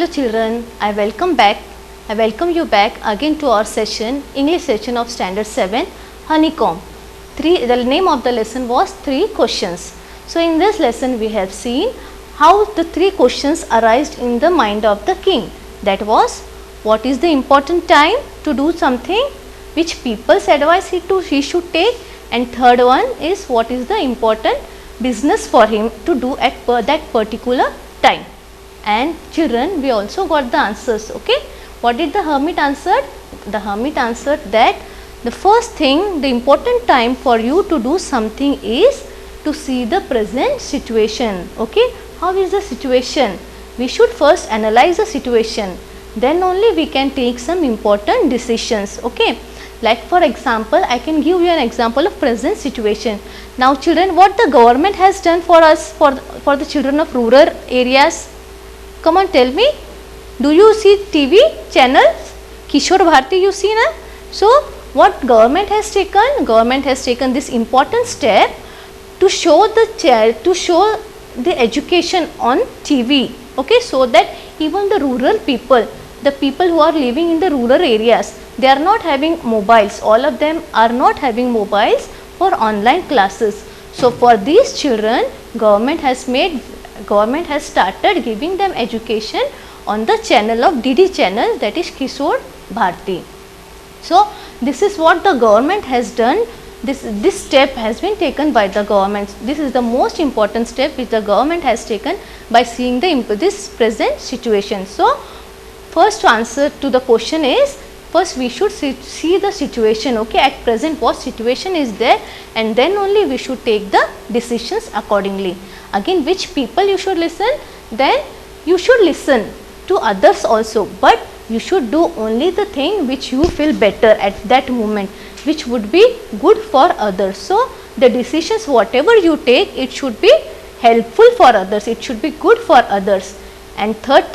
Hello children, I welcome you back again to our session, English session of Standard 7, Honeycomb. The name of the lesson was 3 questions. So in this lesson we have seen how the 3 questions arised in the mind of the king. That was, what is the important time to do something, which people's advice he should take, and third one is what is the important business for him to do at that particular time. And children, we also got the answers. Okay, what did the hermit answer? The hermit answered that the first thing, the important time for you to do something is to see the present situation. Okay, how is the situation? We should first analyze the situation, then only we can take some important decisions. Okay, like for example, I can give you an example of present situation. Now children, what the government has done for us, for the children of rural areas? Come on, tell me. Do you see TV channels? Kishore Bharti you see na? So what government has taken? Government has taken this important step to show the education on TV. Okay, so that even the rural people, the people who are living in the rural areas, they are not having mobiles. All of them are not having mobiles for online classes. So for these children, government has started giving them education on the channel of DD channel, that is Kishore Bharti. So this is what the government has done. This step has been taken by the government. This is the most important step which the government has taken by seeing this present situation. So first answer to the question is, first we should see the situation. Okay, at present what situation is there, and then only we should take the decisions accordingly. Again, which people you should listen? Then you should listen to others also, but you should do only the thing which you feel better at that moment, which would be good for others. So the decisions whatever you take, it should be helpful for others, it should be good for others. And third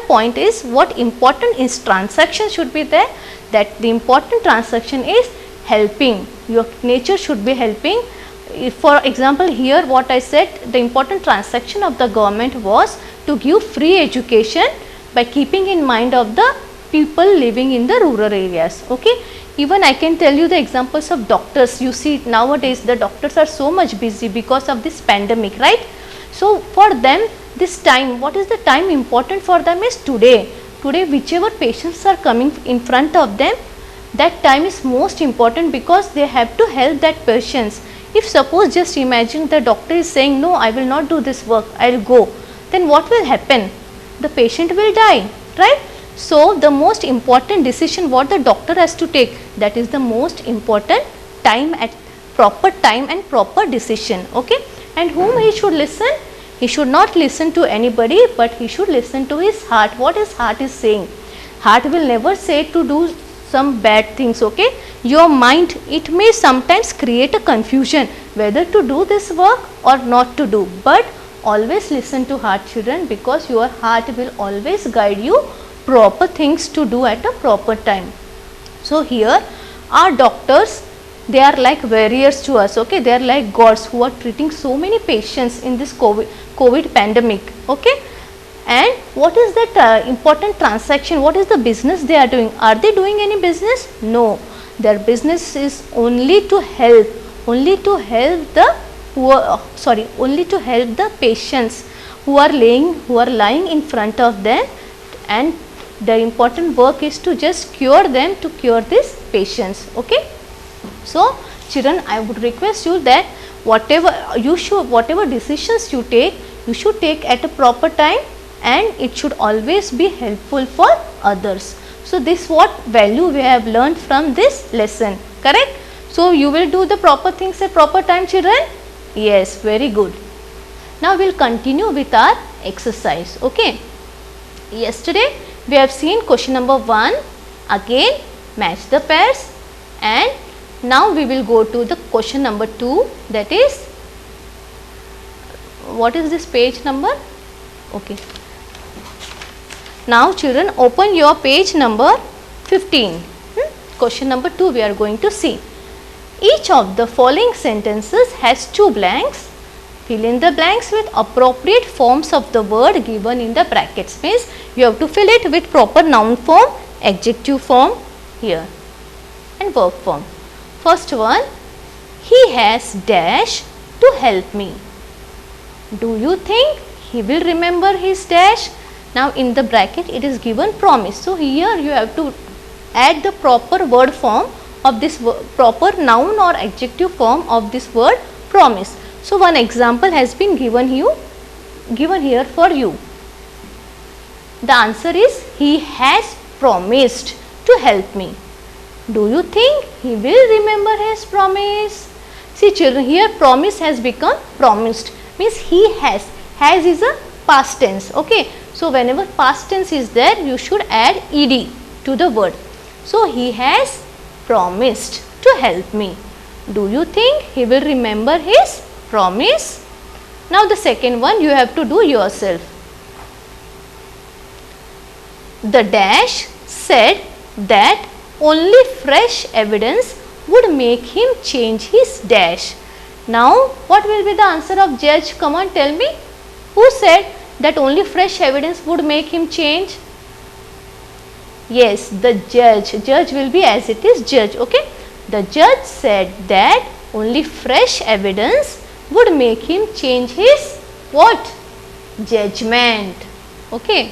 point is, what important is transaction should be there, that the important transaction is helping. Your nature should be helping. If for example here what I said, the important transaction of the government was to give free education by keeping in mind of the people living in the rural areas. Okay, even I can tell you the examples of doctors. You see nowadays the doctors are so much busy because of this pandemic, right? So for them, this time, what is the time important for them is today. Today whichever patients are coming in front of them, that time is most important because they have to help that patients. If suppose just imagine the doctor is saying, no, I will not do this work, I will go, then what will happen? The patient will die, right? So the most important decision what the doctor has to take, that is the most important time, at proper time and proper decision. Okay, and whom he should listen? He should not listen to anybody, but he should listen to his heart. What his heart is saying. Heart will never say to do some bad things. Okay, your mind, it may sometimes create a confusion whether to do this work or not to do, but always listen to heart, children, because your heart will always guide you proper things to do at a proper time. So here our doctors, they are like warriors to us. Okay, they are like gods who are treating so many patients in this COVID pandemic. Okay, and what is that important transaction? What is the business they are doing? Are they doing any business? No, their business is only to help the poor, only to help the patients who are lying in front of them, and their important work is to just cure them, to cure these patients. Okay, so children, I would request you that whatever decisions you take, you should take at a proper time, and it should always be helpful for others. So this what value we have learned from this lesson, correct? So you will do the proper things at proper time, children? Yes, very good. Now we will continue with our exercise. Okay, yesterday we have seen question number 1, again match the pairs, and now we will go to the question number 2, that is, what is this page number? Okay, now children, open your page number 15. Question number 2 we are going to see. Each of the following sentences has 2 blanks. Fill in the blanks with appropriate forms of the word given in the brackets. Means you have to fill it with proper noun form, adjective form here and verb form. First one, he has dash to help me. Do you think he will remember his dash? Now in the bracket it is given promise. So here you have to add the proper word form of this proper noun or adjective form of this word promise. So one example has been given here for you. The answer is he has promised to help me. Do you think he will remember his promise? See children, here promise has become promised, means he has. Has is a past tense. Okay. So whenever past tense is there, you should add ed to the word. So he has promised to help me. Do you think he will remember his promise? Now the second one you have to do yourself. The dash said that only fresh evidence would make him change his dash. Now what will be the answer of judge? Come on, tell me. Who said that only fresh evidence would make him change? Yes, the judge. Judge will be as it is judge. Okay. The judge said that only fresh evidence would make him change his what? Judgment. Okay.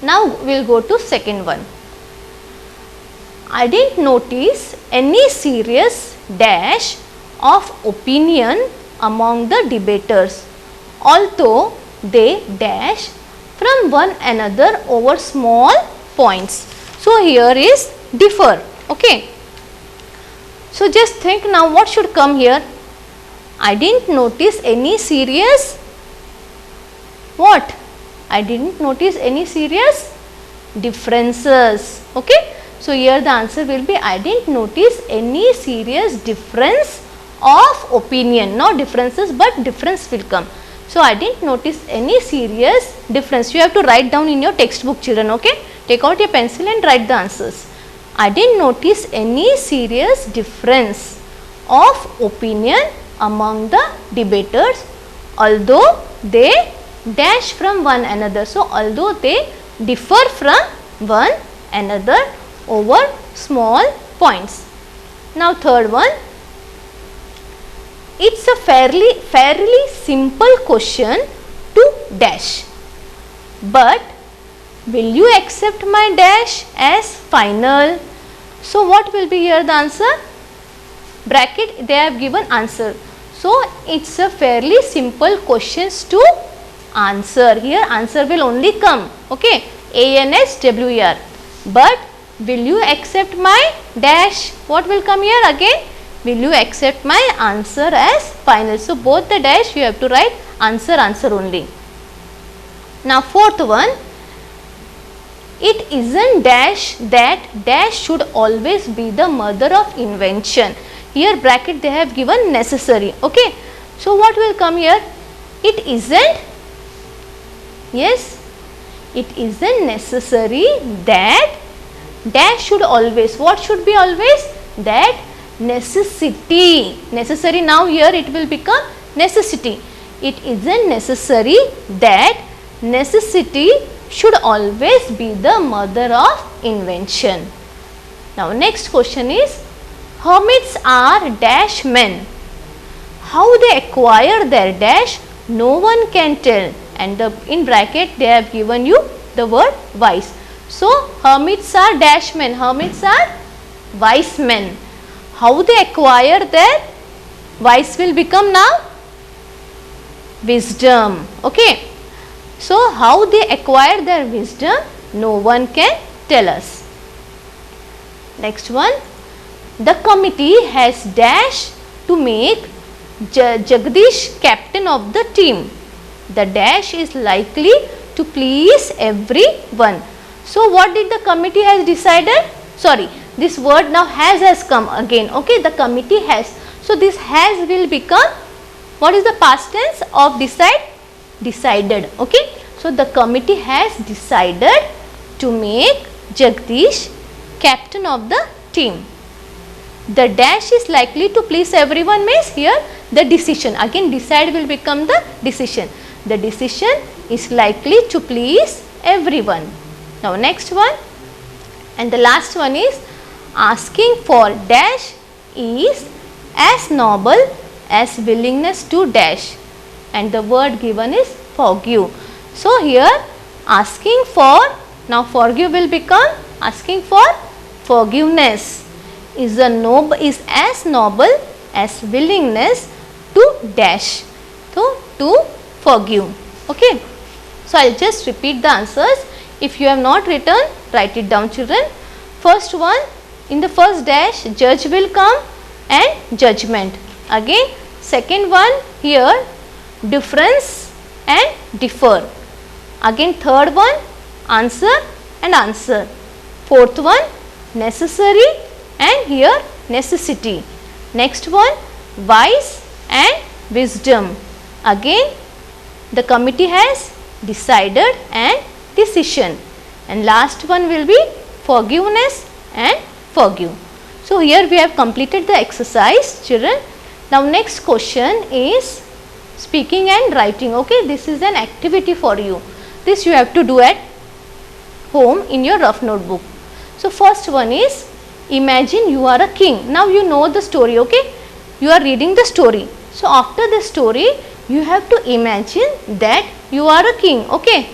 Now we will go to second one. I didn't notice any serious dash of opinion among the debaters, although they dash from one another over small points. So here is differ. Okay. So just think now what should come here? I didn't notice any serious what? I didn't notice any serious differences. Okay. So here the answer will be I didn't notice any serious difference of opinion. Not differences but difference will come. So I didn't notice any serious difference. You have to write down in your textbook children. Okay. Take out your pencil and write the answers. I didn't notice any serious difference of opinion among the debaters, although they dash from one another. So although they differ from one another over small points. Now third one, it's a fairly simple question to dash, but will you accept my dash as final? So what will be here the answer? Bracket they have given answer. So it's a fairly simple questions to answer. Here answer will only come. Okay. ANSWER. But will you accept my dash? What will come here again? Will you accept my answer as final? So both the dash you have to write answer only. Now fourth one, it isn't dash that dash should always be the mother of invention. Here bracket they have given necessary. Okay. So what will come here? It isn't, yes, it isn't necessary that dash should always, what should be always? That necessity. Necessary, now here it will become necessity. It isn't necessary that necessity should always be the mother of invention. Now next question is, hermits are dash men. How they acquire their dash, no one can tell, and in bracket they have given you the word wise. So hermits are dash men, hermits are wise men. How they acquire their, wise will become now wisdom. Okay. So how they acquire their wisdom, no one can tell us. Next one, the committee has dash to make Jagdish captain of the team. The dash is likely to please everyone. So what did the committee has decided? Sorry, this word now has come again. Okay, the committee has. So this has will become, what is the past tense of decide? Decided. Okay. So the committee has decided to make Jagdish captain of the team. The dash is likely to please everyone means here the decision. Again decide will become the decision. The decision is likely to please everyone. Now next one, and the last one is asking for dash is as noble as willingness to dash, and the word given is forgive. So here asking for, now forgive will become asking for forgiveness is as noble as willingness to dash, so to forgive. Okay. So I will just repeat the answers. If you have not written, write it down children. First one, in the first dash judge will come and judgment. Again second one here difference and differ. Again third one answer and answer. Fourth one necessary and here necessity. Next one wise and wisdom. Again the committee has decided and decision, and last one will be forgiveness and forgive. So here we have completed the exercise children. Now next question is speaking and writing. Okay, this is an activity for you. This you have to do at home in your rough notebook. So first one is imagine you are a king. Now you know the story, okay, you are reading the story. So after the story you have to imagine that you are a king. Okay,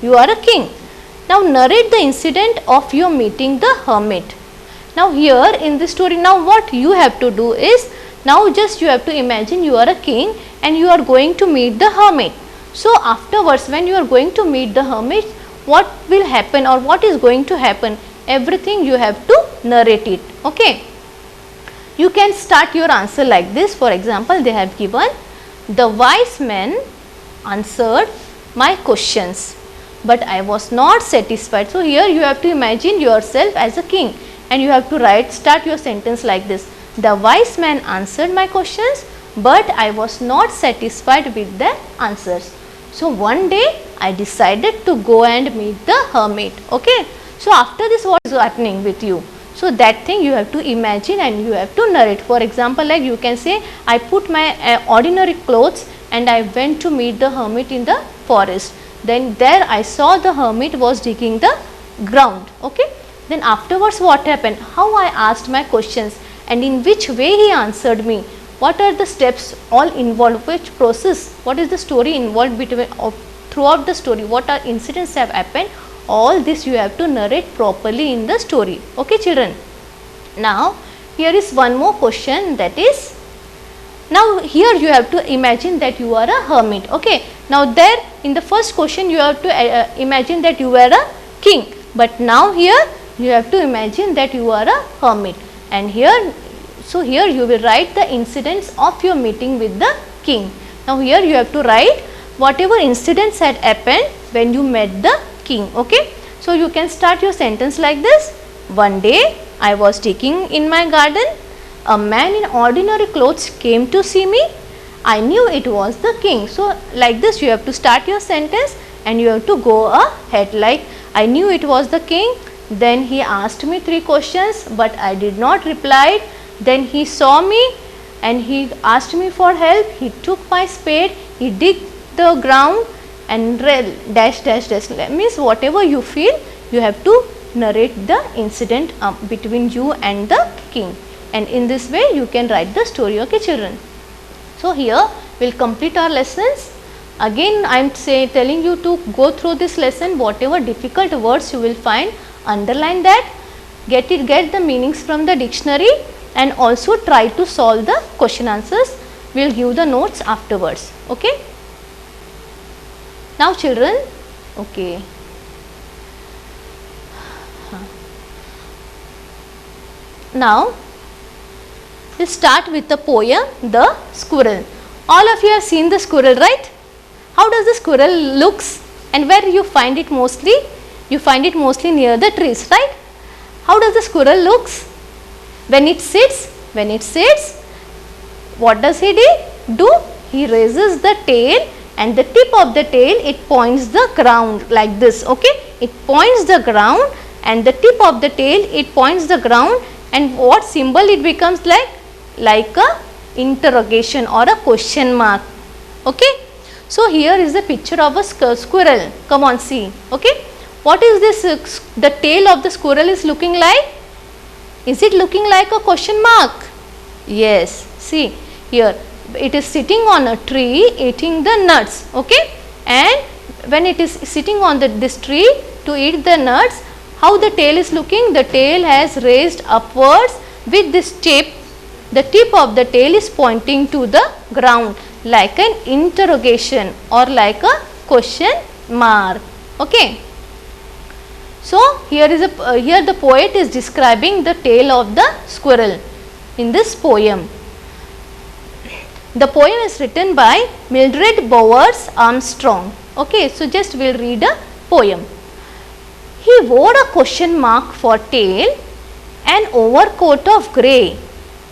you are a king. Now narrate the incident of your meeting the hermit. Now here in this story, now what you have to do is, now just you have to imagine you are a king and you are going to meet the hermit. So afterwards when you are going to meet the hermit, what will happen or what is going to happen, everything you have to narrate it. Okay. You can start your answer like this. For example, they have given, the wise men answered my questions, but I was not satisfied. So here you have to imagine yourself as a king and you have to start your sentence like this. The wise man answered my questions, but I was not satisfied with the answers. So one day I decided to go and meet the hermit. Okay. So after this, what is happening with you? So that thing you have to imagine and you have to narrate. For example, like you can say, I put my ordinary clothes and I went to meet the hermit in the forest. Then there I saw the hermit was digging the ground. Okay. Then afterwards what happened? How I asked my questions and in which way he answered me. What are the steps all involved, which process, what is the story involved between throughout the story, what are incidents have happened, all this you have to narrate properly in the story. Okay children. Now here is one more question, that is, now here you have to imagine that you are a hermit. Okay. Now there in the first question you have to imagine that you were a king, but now here you have to imagine that you are a hermit, and here, so here you will write the incidents of your meeting with the king. Now here you have to write whatever incidents had happened when you met the king. Okay. So you can start your sentence like this. One day I was digging in my garden. A man in ordinary clothes came to see me. I knew it was the king. So like this you have to start your sentence and you have to go ahead, like I knew it was the king. Then he asked me 3 questions, but I did not reply. Then he saw me and he asked me for help. He took my spade, he digged the ground and dash dash dash. That means whatever you feel, you have to narrate the incident between you and the king, and in this way you can write the story. Okay children. So here we will complete our lessons. Again I am telling you to go through this lesson, whatever difficult words you will find, underline that, get the meanings from the dictionary, and also try to solve the question answers. We will give the notes afterwards. Okay. Now children, okay, now we start with the poem The Squirrel. All of you have seen the squirrel, right? How does the squirrel looks, and where you find it mostly? You find it mostly near the trees, right? How does the squirrel looks? When it sits, what does he do? He raises the tail, and the tip of the tail, it points the ground like this. Okay, it points the ground and the tip of the tail, it points the ground and what symbol it becomes like a interrogation or a question mark. Okay. So here is the picture of a squirrel. Come on, see. Okay. What is this? The tail of the squirrel is looking like? Is it looking like a question mark? Yes. See here, it is sitting on a tree eating the nuts. Okay. And when it is sitting on this tree to eat the nuts, how the tail is looking? The tail has raised upwards with this tip. The tip of the tail is pointing to the ground like an interrogation or like a question mark. Okay. So here the poet is describing the tail of the squirrel in this poem. The poem is written by Mildred Bowers Armstrong. Okay, so just we'll read a poem. He wore a question mark for tail, an overcoat of grey.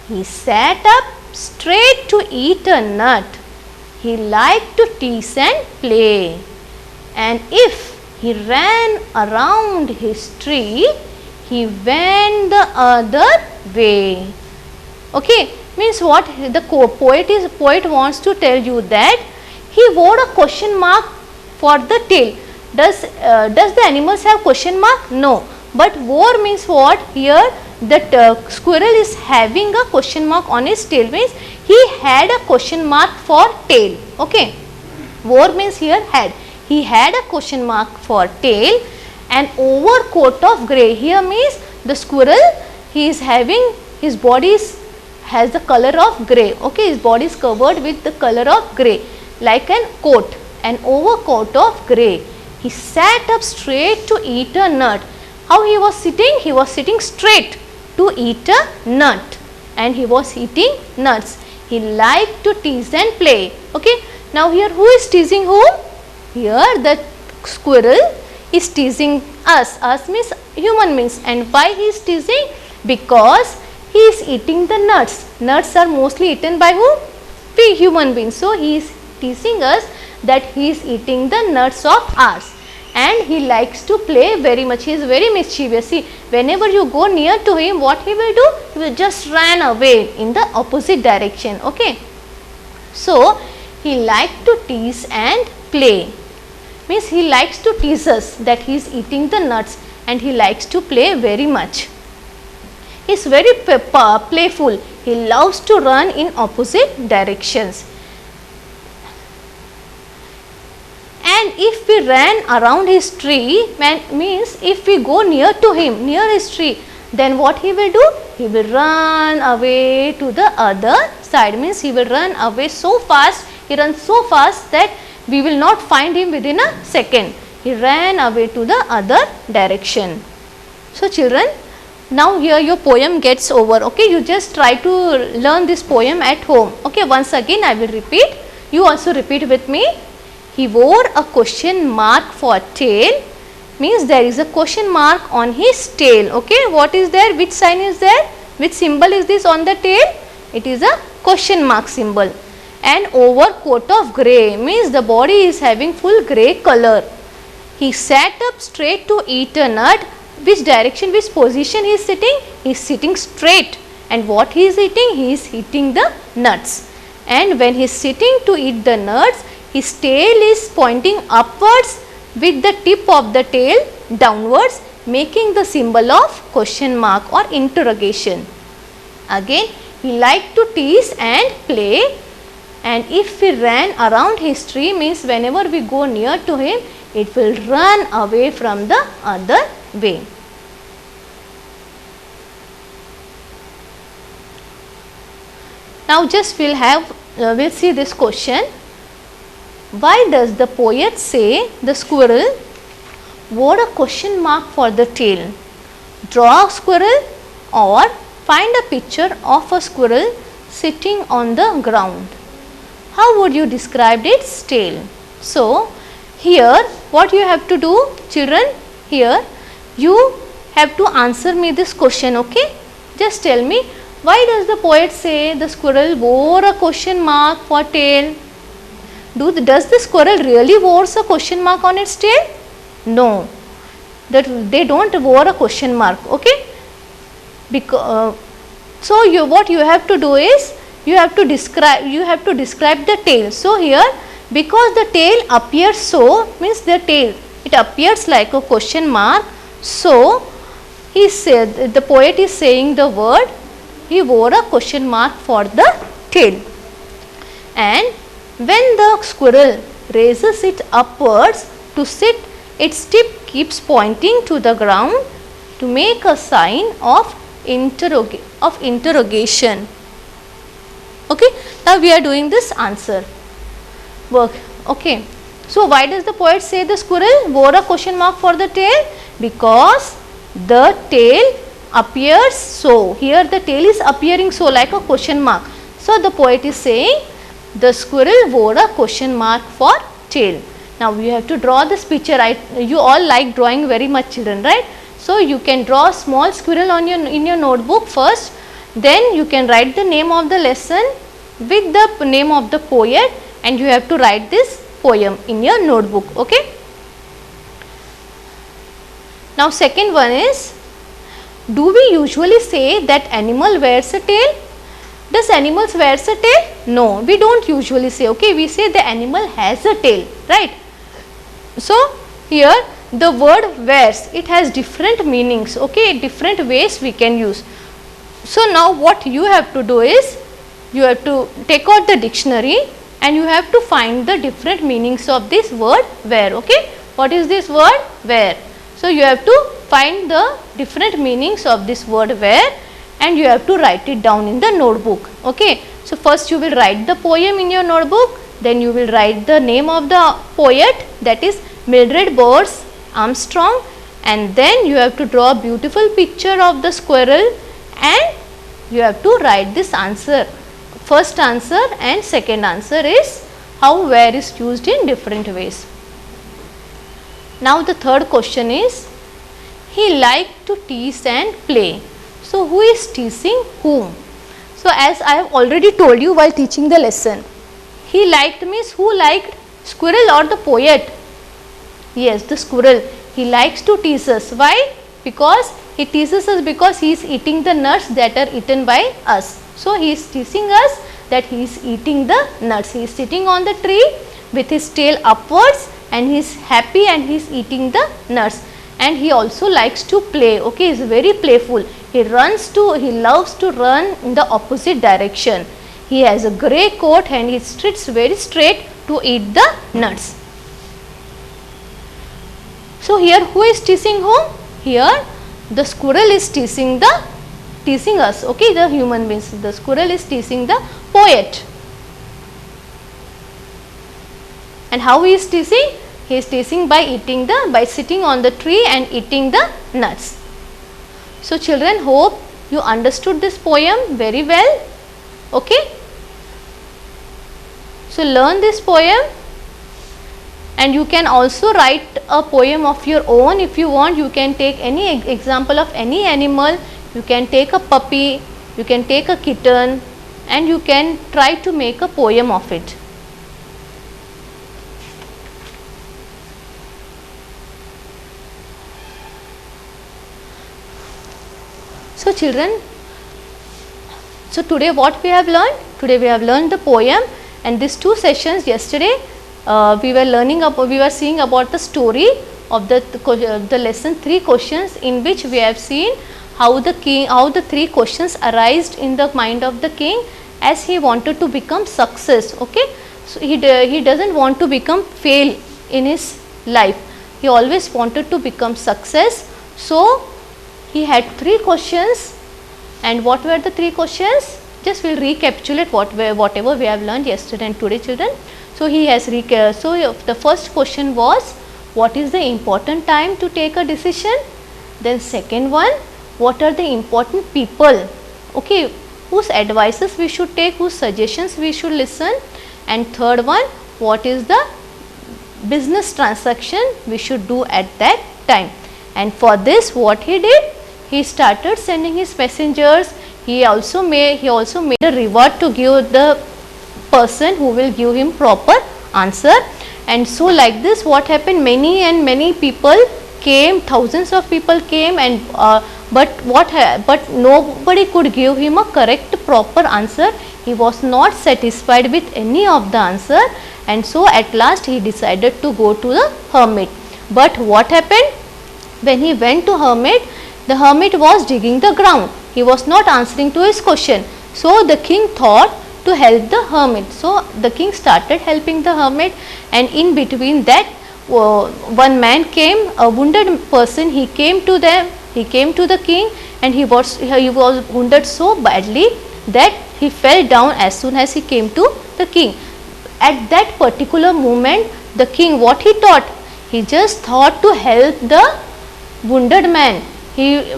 He sat up straight to eat a nut. He liked to tease and play. And if he ran around his tree, he went the other way. Okay, means what the poet wants to tell you that he wore a question mark for the tail. Does the animals have question mark? No. But wore means what? Here the squirrel is having a question mark on his tail, means he had a question mark for tail. Okay. Wore means here had. He had a question mark for tail. An overcoat of grey. Here means the squirrel, he is having, his body has the color of grey. Okay, his body is covered with the color of grey like an coat, an overcoat of grey. He sat up straight to eat a nut. How he was sitting? He was sitting straight to eat a nut, and he was eating nuts. He liked to tease and play. Okay. Now here who is teasing whom? Here the squirrel is teasing us. Us means human beings. And why he is teasing? Because he is eating the nuts. Nuts are mostly eaten by whom? We human beings. So he is teasing us that he is eating the nuts of ours. And he likes to play very much. He is very mischievous. See, whenever you go near to him, what he will do? He will just run away in the opposite direction. Okay. So he liked to tease and play. Means he likes to tease us that he is eating the nuts, and he likes to play very much. He is very playful. He loves to run in opposite directions. And if we ran around his tree, means if we go near to him, near his tree, then what he will do? He will run away to the other side. Means he will run away so fast, he runs so fast that we will not find him within a second. He ran away to the other direction. So children, now here your poem gets over. Okay, you just try to learn this poem at home. Okay, once again I will repeat. You also repeat with me. He wore a question mark for tail, means there is a question mark on his tail. Okay, what is there? Which sign is there? Which symbol is this on the tail? It is a question mark symbol. An overcoat of grey, means the body is having full grey color. He sat up straight to eat a nut. Which direction, which position he is sitting? He is sitting straight. And what he is eating? He is eating the nuts. And when he is sitting to eat the nuts, his tail is pointing upwards with the tip of the tail downwards, making the symbol of question mark or interrogation. Again, he liked to tease and play. And if we ran around his tree, means whenever we go near to him, it will run away from the other way. Now just we'll see this question. Why does the poet say the squirrel wore a question mark for the tail? Draw a squirrel or find a picture of a squirrel sitting on the ground. How would you describe its tail? So here what you have to do, children, here you have to answer me this question. Okay, just tell me, why does the poet say the squirrel wore a question mark for tail? Does the squirrel really wears a question mark on its tail? No, that they don't wear a question mark. Okay, because so what you have to do is you have to describe the tail. So here, because the tail appears so, means the tail, it appears like a question mark. So he said, the poet is saying the word, he wore a question mark for the tail. And when the squirrel raises it upwards to sit, its tip keeps pointing to the ground to make a sign of interrogation. Okay, now we are doing this answer work. Okay, so why does the poet say the squirrel wore a question mark for the tail? Because the tail appears so. Here the tail is appearing so, like a question mark. So the poet is saying the squirrel wore a question mark for tail. Now we have to draw this picture. You all like drawing very much, children, right? So you can draw a small squirrel on in your notebook first. Then you can write the name of the lesson with the name of the poet, and you have to write this poem in your notebook. Okay. Now second one is, do we usually say that animal wears a tail? Does animals wears a tail? No, we don't usually say. Okay, we say the animal has a tail, right? So here the word wears, it has different meanings. Okay, different ways we can use. So now what you have to do is, you have to take out the dictionary and you have to find the different meanings of this word wear. Okay, what is this word wear? So you have to find the different meanings of this word wear and you have to write it down in the notebook. Okay, so first you will write the poem in your notebook, then you will write the name of the poet, that is Mildred Bowers Armstrong, and then you have to draw a beautiful picture of the squirrel and you have to write this answer. First answer and second answer is how wear is used in different ways. Now the third question is, he liked to tease and play. So who is teasing whom? So as I have already told you while teaching the lesson, he liked means who liked, squirrel or the poet? Yes, the squirrel. He likes to tease us. Why? Because he teases us because he is eating the nuts that are eaten by us. So he is teasing us that he is eating the nuts. He is sitting on the tree with his tail upwards and he is happy and he is eating the nuts. And he also likes to play. Okay, he is very playful. He loves to run in the opposite direction. He has a grey coat and he sits very straight to eat the nuts. So here who is teasing whom? Here the squirrel is teasing us. Okay, the human beings. The squirrel is teasing the poet. And how he is teasing? He is teasing by sitting on the tree and eating the nuts. So children, hope you understood this poem very well. Okay. So learn this poem and you can also write a poem of your own if you want. You can take any example of any animal. You can take a puppy, you can take a kitten and you can try to make a poem of it. So children, so today what we have learned? Today we have learned the poem, and these two sessions yesterday we were seeing about the story of the lesson 3 questions, in which we have seen how the 3 questions arised in the mind of the king as he wanted to become success. Okay, so he doesn't want to fail in his life. He always wanted to become success. So he had 3 questions, and what were the 3 questions? Just we will recapitulate whatever we have learned yesterday and today, children. So he has so the first question was, what is the important time to take a decision? Then second one, what are the important people, okay, whose advices we should take, whose suggestions we should listen? And third one, what is the business transaction we should do at that time? And for this, what he did? He started sending his messengers. He also made a reward to give the person who will give him proper answer. And so like this, what happened? Many people came, thousands of people came, and but nobody could give him a correct proper answer. He was not satisfied with any of the answer, and so at last he decided to go to the hermit. But what happened? When he went to hermit, the hermit was digging the ground. He was not answering to his question. So the king thought to help the hermit. So the king started helping the hermit, and in between that one man came, a wounded person. He came to the king, and he was wounded so badly that he fell down as soon as he came to the king. At that particular moment, the king, what he thought? He just thought to help the wounded man. He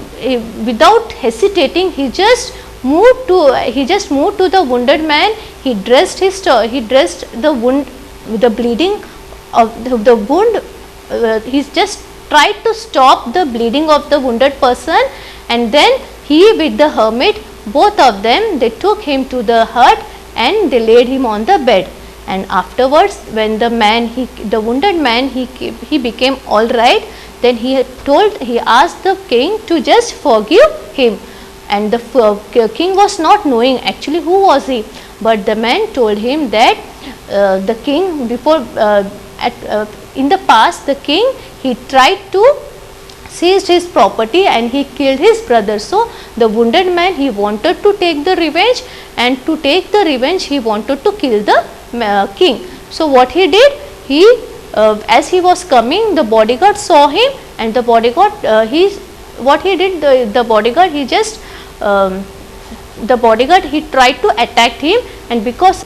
without hesitating, he just moved to the wounded man. He dressed the wound, the bleeding of the wound. He just tried to stop the bleeding of the wounded person, and then he with the hermit, both of them, they took him to the hut and they laid him on the bed. And afterwards, when the wounded man, he became all right, then he asked the king to just forgive him. And the king was not knowing actually who was he, but the man told him that the king in the past, the king, he tried to seized his property and he killed his brother. So the wounded man, he wanted to take the revenge, and to take the revenge he wanted to kill the king. So what he did, as he was coming, the bodyguard saw him, and the bodyguard he tried to attack him. And because,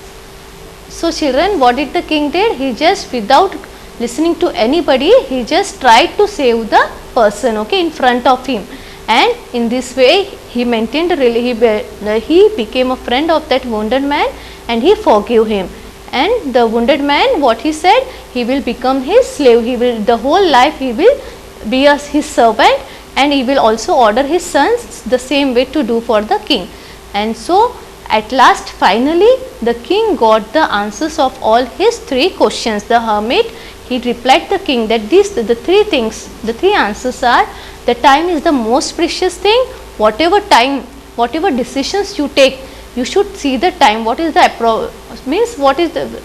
so children, what did the king did? He just, without listening to anybody, he just tried to save the person, okay, in front of him. And in this way he maintained he became a friend of that wounded man, and he forgave him. And the wounded man, what he said, he will become his slave. He will, the whole life he will be his servant, and he will also order his sons the same way to do for the king. And so at last, finally, the king got the answers of all his 3 questions. The hermit, he replied the king that the 3 things, the 3 answers are: the time is the most precious thing. Whatever decisions you take, you should see the time. What is the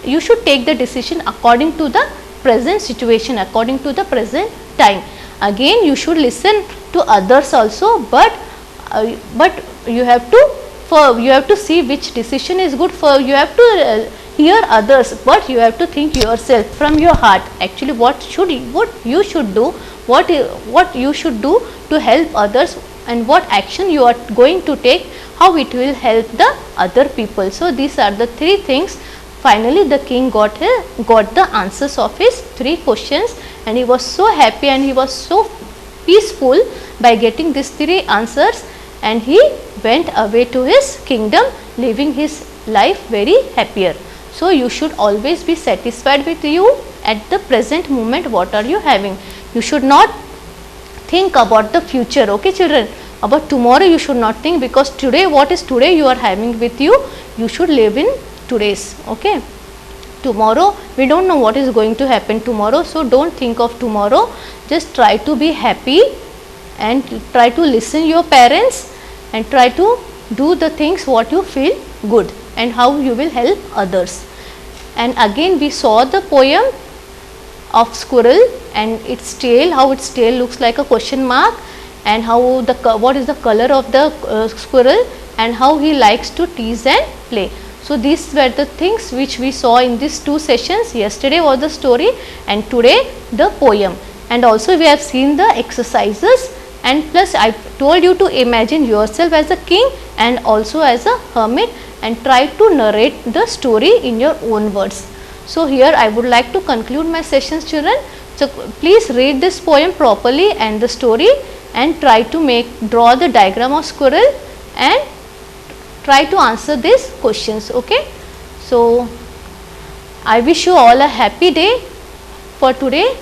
you should take the decision according to the present situation, according to the present time. Again, you should listen to others also, but you have to see which decision is good for you. Have to hear others, but you have to think yourself from your heart. Actually, what you should do, what you should do to help others, and what action you are going to take, how it will help the other people. So these are the 3 things. Finally, the king got the answers of his 3 questions, and he was so happy and he was so peaceful by getting these 3 answers, and he went away to his kingdom, living his life very happier. So you should always be satisfied with you at the present moment. What are you having? You should not think about the future, okay children. About tomorrow you should not think, because today, what is today you are having with you, you should live in today's, okay. Tomorrow, we don't know what is going to happen tomorrow, so don't think of tomorrow. Just try to be happy and try to listen your parents, and try to do the things what you feel good, and how you will help others. And again, we saw the poem of squirrel and its tail, how its tail looks like a question mark, and how what is the color of the squirrel, and how he likes to tease and play. So these were the things which we saw in these 2 sessions. Yesterday was the story, and today the poem. And also we have seen the exercises, and plus I told you to imagine yourself as a king and also as a hermit, and try to narrate the story in your own words. So here I would like to conclude my sessions, children. So please read this poem properly and the story, and try to draw the diagram of squirrel, and try to answer these questions, okay. So I wish you all a happy day for today,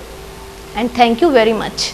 and thank you very much.